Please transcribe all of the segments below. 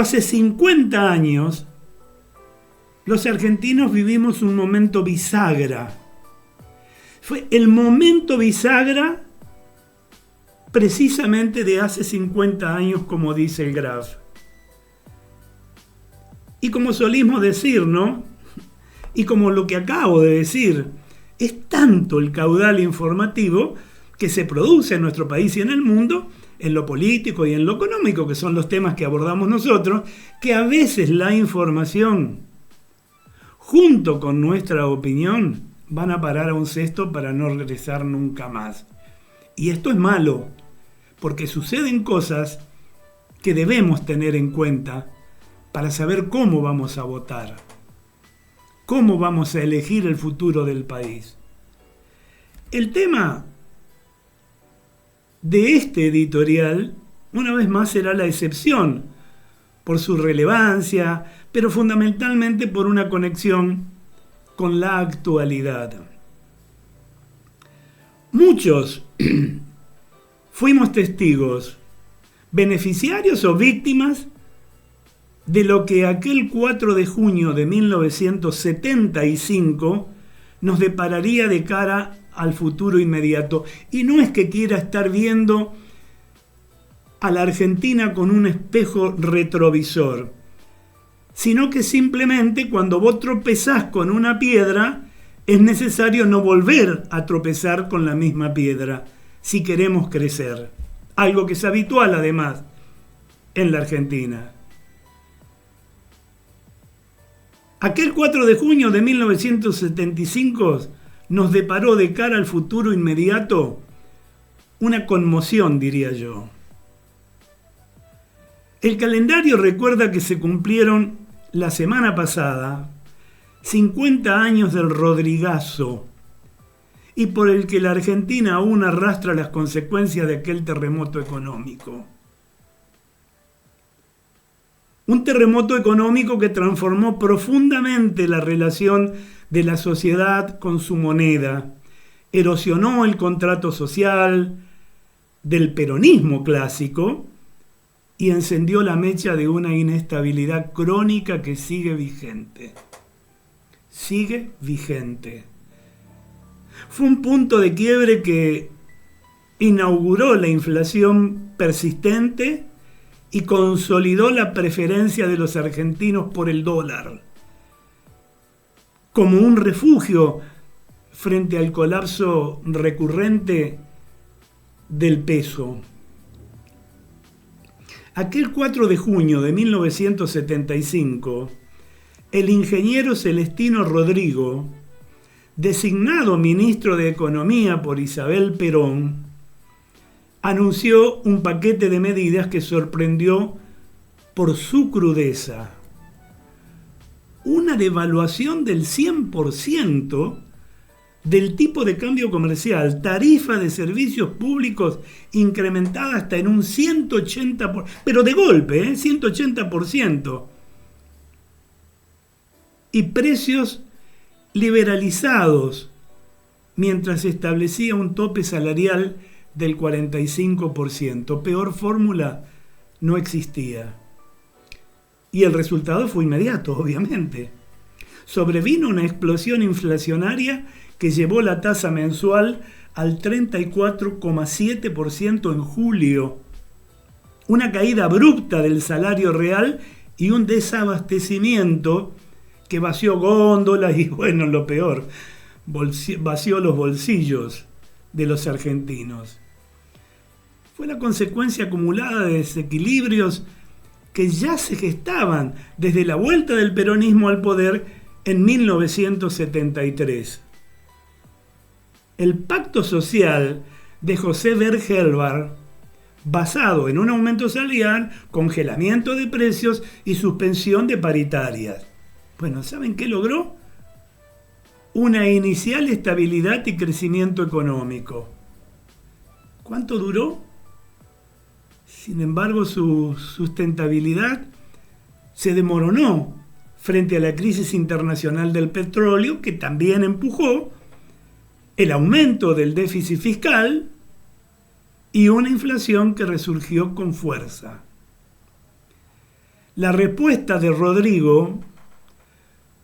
Hace 50 años, los argentinos vivimos un momento bisagra. Fue el momento bisagra precisamente de hace 50 años, como dice el Graf. Y como solimos decir, ¿no? Y como lo que acabo de decir, es tanto el caudal informativo que se produce en nuestro país y en el mundo, en lo político y en lo económico, que son los temas que abordamos nosotros, que a veces la información, junto con nuestra opinión, van a parar a un cesto para no regresar nunca más. Y esto es malo, porque suceden cosas que debemos tener en cuenta para saber cómo vamos a votar, cómo vamos a elegir el futuro del país. El tema de este editorial, una vez más, será la excepción, por su relevancia, pero fundamentalmente por una conexión con la actualidad. Muchos fuimos testigos, beneficiarios o víctimas de lo que aquel 4 de junio de 1975 nos depararía de cara al futuro inmediato. Y no es que quiera estar viendo a la Argentina con un espejo retrovisor, sino que simplemente cuando vos tropezás con una piedra, es necesario no volver a tropezar con la misma piedra si queremos crecer. Algo que es habitual además en la Argentina. Aquel 4 de junio de 1975 nos deparó de cara al futuro inmediato una conmoción, diría yo. El calendario recuerda que se cumplieron la semana pasada 50 años del Rodrigazo, y por el que la Argentina aún arrastra las consecuencias de aquel terremoto económico. Un terremoto económico que transformó profundamente la relación de la sociedad con su moneda, erosionó el contrato social del peronismo clásico y encendió la mecha de una inestabilidad crónica que sigue vigente. Sigue vigente. Fue un punto de quiebre que inauguró la inflación persistente y consolidó la preferencia de los argentinos por el dólar, como un refugio frente al colapso recurrente del peso. Aquel 4 de junio de 1975, el ingeniero Celestino Rodrigo, designado ministro de Economía por Isabel Perón, anunció un paquete de medidas que sorprendió por su crudeza. Una devaluación del 100% del tipo de cambio comercial, tarifa de servicios públicos incrementada hasta en un 180%, pero de golpe, 180%. Y precios liberalizados, mientras se establecía un tope salarial del 45%. Peor fórmula no existía. Y el resultado fue inmediato, obviamente. Sobrevino una explosión inflacionaria que llevó la tasa mensual al 34,7% en julio. Una caída abrupta del salario real y un desabastecimiento que vació góndolas y, bueno, lo peor, vació los bolsillos de los argentinos. Fue la consecuencia acumulada de desequilibrios que ya se gestaban desde la vuelta del peronismo al poder en 1973. El pacto social de José Bergelbar, basado en un aumento salarial, congelamiento de precios y suspensión de paritarias. Bueno, ¿saben qué logró? Una inicial estabilidad y crecimiento económico. ¿Cuánto duró? Sin embargo, su sustentabilidad se desmoronó frente a la crisis internacional del petróleo, que también empujó el aumento del déficit fiscal y una inflación que resurgió con fuerza. La respuesta de Rodrigo,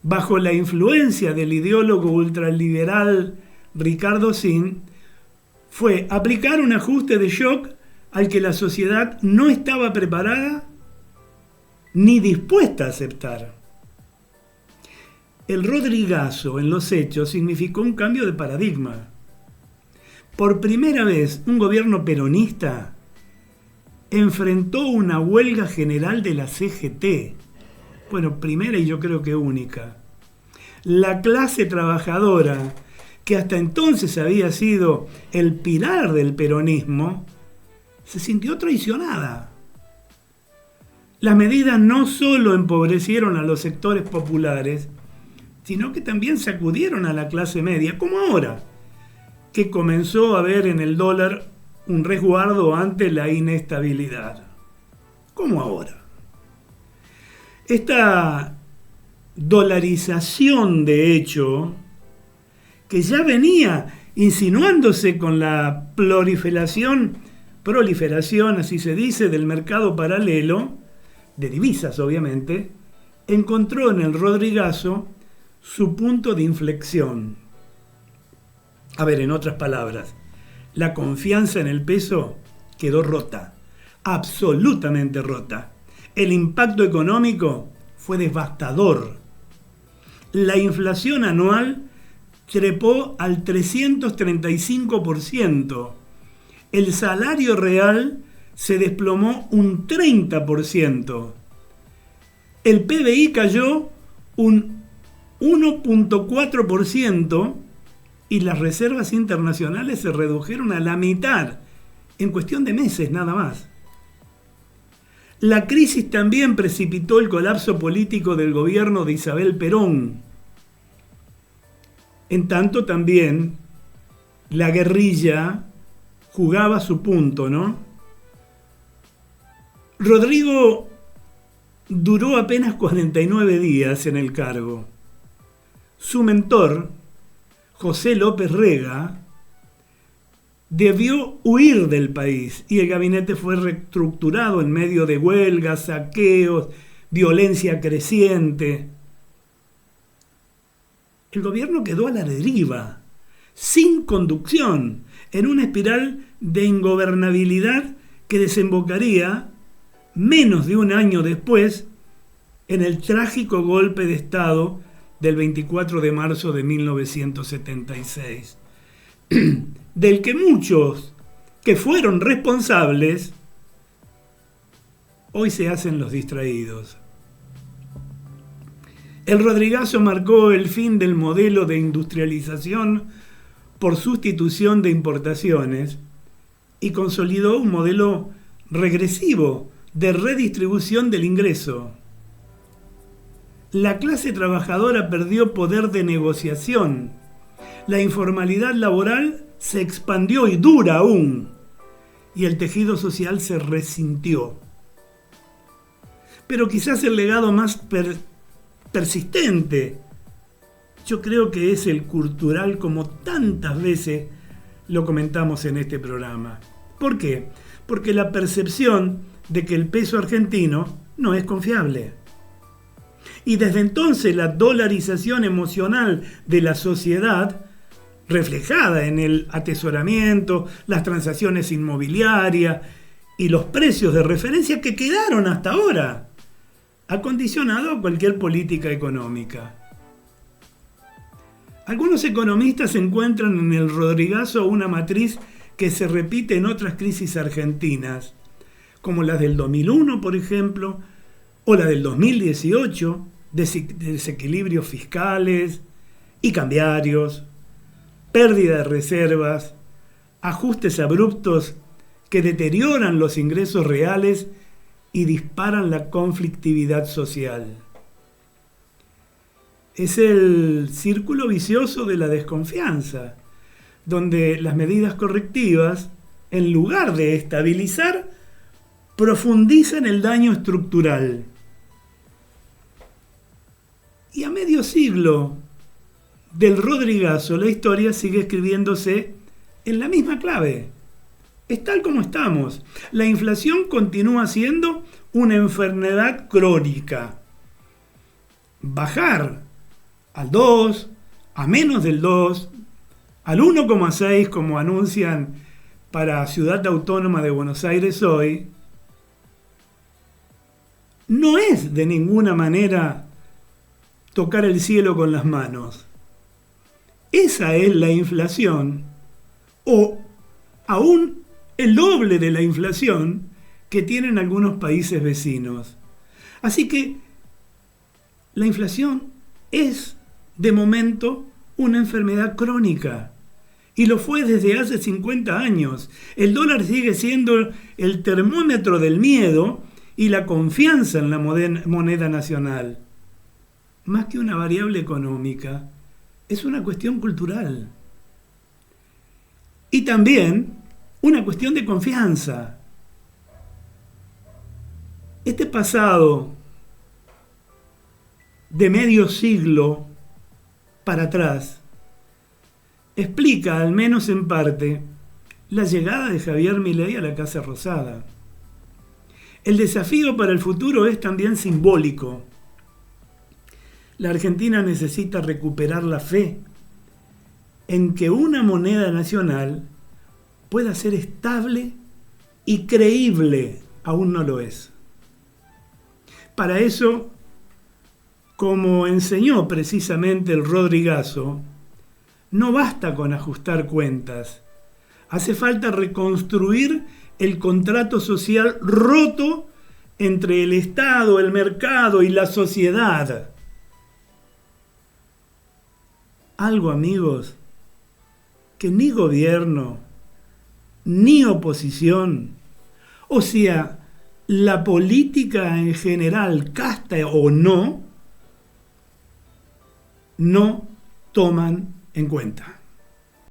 bajo la influencia del ideólogo ultraliberal Ricardo Sin, fue aplicar un ajuste de shock al que la sociedad no estaba preparada ni dispuesta a aceptar. El Rodrigazo en los hechos significó un cambio de paradigma. Por primera vez, un gobierno peronista enfrentó una huelga general de la CGT. Bueno, primera y yo creo que única. La clase trabajadora, que hasta entonces había sido el pilar del peronismo, se sintió traicionada. Las medidas no solo empobrecieron a los sectores populares, sino que también sacudieron a la clase media, como ahora, que comenzó a ver en el dólar un resguardo ante la inestabilidad. Como ahora. Esta dolarización, de hecho, que ya venía insinuándose con la proliferación, así se dice, del mercado paralelo, de divisas obviamente, encontró en el Rodrigazo su punto de inflexión. A ver, en otras palabras, la confianza en el peso quedó rota, absolutamente rota. El impacto económico fue devastador. La inflación anual trepó al 335%. El salario real se desplomó un 30%. El PBI cayó un 1.4% y las reservas internacionales se redujeron a la mitad en cuestión de meses nada más. La crisis también precipitó el colapso político del gobierno de Isabel Perón. En tanto también la guerrilla jugaba su punto, ¿no? Rodrigo duró apenas 49 días en el cargo. Su mentor, José López Rega, debió huir del país y el gabinete fue reestructurado en medio de huelgas, saqueos, violencia creciente. El gobierno quedó a la deriva, sin conducción, en una espiral de ingobernabilidad que desembocaría, menos de un año después, en el trágico golpe de Estado del 24 de marzo de 1976, del que muchos que fueron responsables hoy se hacen los distraídos. El Rodrigazo marcó el fin del modelo de industrialización por sustitución de importaciones y consolidó un modelo regresivo de redistribución del ingreso. La clase trabajadora perdió poder de negociación. La informalidad laboral se expandió y dura aún, y el tejido social se resintió. Pero quizás el legado más persistente, yo creo que es el cultural, como tantas veces lo comentamos en este programa. ¿Por qué? Porque la percepción de que el peso argentino no es confiable. Y desde entonces la dolarización emocional de la sociedad, reflejada en el atesoramiento, las transacciones inmobiliarias y los precios de referencia que quedaron hasta ahora, ha condicionado cualquier política económica. Algunos economistas encuentran en el Rodrigazo una matriz que se repite en otras crisis argentinas, como la del 2001, por ejemplo, o la del 2018, desequilibrios fiscales y cambiarios, pérdida de reservas, ajustes abruptos que deterioran los ingresos reales y disparan la conflictividad social. Es el círculo vicioso de la desconfianza, donde las medidas correctivas, en lugar de estabilizar, profundizan el daño estructural. Y a medio siglo del Rodrigazo, la historia sigue escribiéndose en la misma clave, es tal como estamos. La inflación continúa siendo una enfermedad crónica. Bajar al 2, a menos del 2, al 1,6 como anuncian para Ciudad Autónoma de Buenos Aires hoy, no es de ninguna manera tocar el cielo con las manos. Esa es la inflación, o aún el doble de la inflación que tienen algunos países vecinos. Así que la inflación es, de momento, una enfermedad crónica. Y lo fue desde hace 50 años. El dólar sigue siendo el termómetro del miedo y la confianza en la moneda nacional. Más que una variable económica, es una cuestión cultural. Y también una cuestión de confianza. Este pasado de medio siglo para atrás explica, al menos en parte, la llegada de Javier Milei a la Casa Rosada. El desafío para el futuro es también simbólico. La Argentina necesita recuperar la fe en que una moneda nacional pueda ser estable y creíble. Aún no lo es. Para eso, como enseñó precisamente el Rodrigazo, no basta con ajustar cuentas. Hace falta reconstruir el contrato social roto entre el Estado, el mercado y la sociedad. Algo, amigos, que ni gobierno, ni oposición, o sea, la política en general, casta o no toman en cuenta.